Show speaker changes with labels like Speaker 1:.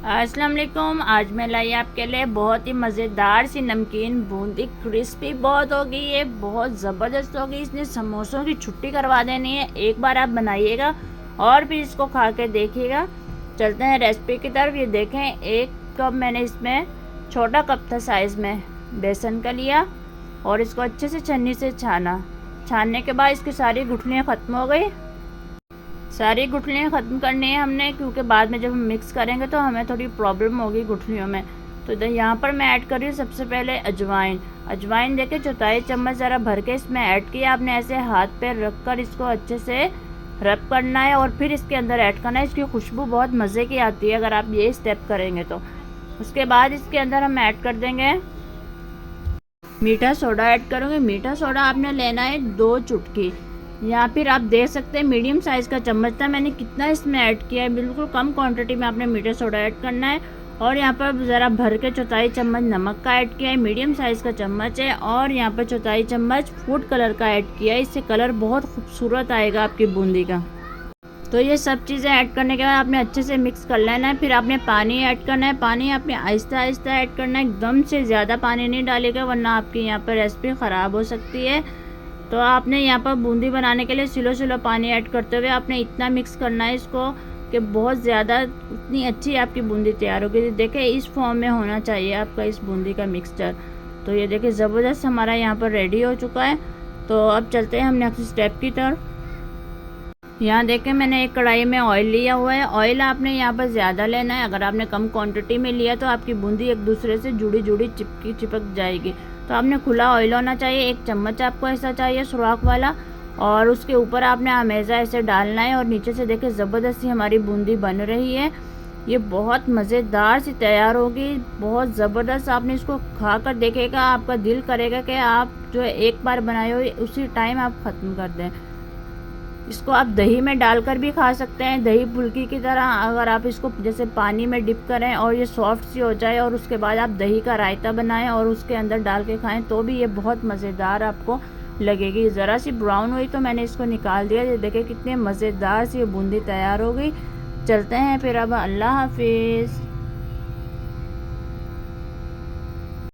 Speaker 1: अस्सलाम वालेकुम। आज मैं लाई आपके लिए बहुत ही मज़ेदार सी नमकीन बूंदी। क्रिस्पी बहुत होगी, ये बहुत ज़बरदस्त होगी। इसने समोसों की छुट्टी करवा देनी है। एक बार आप बनाइएगा और फिर इसको खा के देखिएगा। चलते हैं रेसिपी की तरफ। ये देखें, एक कप मैंने इसमें, छोटा कप था साइज़ में, बेसन का लिया और इसको अच्छे से छन्नी से छाना। छानने के बाद इसकी सारी गुठलियाँ ख़त्म हो गई। सारी गुठलियाँ ख़त्म करनी है हमने, क्योंकि बाद में जब हम मिक्स करेंगे तो हमें थोड़ी प्रॉब्लम होगी गुठलियों में। तो यहाँ पर मैं ऐड कर रही हूँ सबसे पहले अजवाइन। अजवाइन देके 4 चम्मच ज़रा भर के इसमें ऐड किया। आपने ऐसे हाथ पे रख कर इसको अच्छे से रब करना है और फिर इसके अंदर ऐड करना है। इसकी खुशबू बहुत मज़े की आती है अगर आप ये स्टेप करेंगे तो। उसके बाद इसके अंदर हम ऐड कर देंगे मीठा सोडा। ऐड करोगे मीठा सोडा आपने लेना है 2 चुटकी, या फिर आप देख सकते हैं मीडियम साइज़ का चम्मच था, मैंने कितना इसमें ऐड किया है। बिल्कुल कम क्वांटिटी में आपने मीठा सोडा ऐड करना है। और यहाँ पर ज़रा भर के 4 चम्मच नमक का ऐड किया है, मीडियम साइज़ का चम्मच है। और यहाँ पर 4 चम्मच फूड कलर का ऐड किया है, इससे कलर बहुत खूबसूरत आएगा आपकी बूंदी का। तो ये सब चीज़ें ऐड करने के बाद आपने अच्छे से मिक्स कर लेना है। फिर आपने पानी ऐड करना है। पानी आपने आहिस्ता आहिस्ता ऐड करना है, एकदम से ज़्यादा पानी नहीं डालेगा वरना आपकी यहाँ पर रेसिपी ख़राब हो सकती है। तो आपने यहाँ पर बूंदी बनाने के लिए स्लो स्लो पानी ऐड करते हुए आपने इतना मिक्स करना है इसको कि बहुत ज़्यादा, उतनी अच्छी आपकी बूंदी तैयार होगी। देखिए इस फॉर्म में होना चाहिए आपका इस बूंदी का मिक्सचर। तो ये देखिए ज़बरदस्त हमारा यहाँ पर रेडी हो चुका है। तो अब चलते हैं हम नेक्स्ट स्टेप की तरफ। यहाँ देखें मैंने एक कढ़ाई में ऑयल लिया हुआ है। ऑयल आपने यहाँ पर ज़्यादा लेना है। अगर आपने कम क्वांटिटी में लिया तो आपकी बूंदी एक दूसरे से जुड़ी जुड़ी चिपक जाएगी। तो आपने खुला ऑयल होना चाहिए। 1 चम्मच आपको ऐसा चाहिए सुराख वाला, और उसके ऊपर आपने हमेशा ऐसे डालना है और नीचे से देखें ज़बरदस्ती हमारी बूंदी बन रही है। ये बहुत मज़ेदार सी तैयार होगी, बहुत ज़बरदस्त। आपने इसको खा कर देखेगा, आपका दिल करेगा कि आप जो है एक बार बनाए हो उसी टाइम आप ख़त्म कर दें। इसको आप दही में डालकर भी खा सकते हैं, दही फुल्की की तरह। अगर आप इसको जैसे पानी में डिप करें और ये सॉफ्ट सी हो जाए और उसके बाद आप दही का रायता बनाएं और उसके अंदर डाल के खाएं तो भी ये बहुत मज़ेदार आपको लगेगी। ज़रा सी ब्राउन हुई तो मैंने इसको निकाल दिया। ये देखिए कितने मज़ेदार सी बूंदी तैयार हो गई। चलते हैं फिर अब, अल्लाह हाफिज़।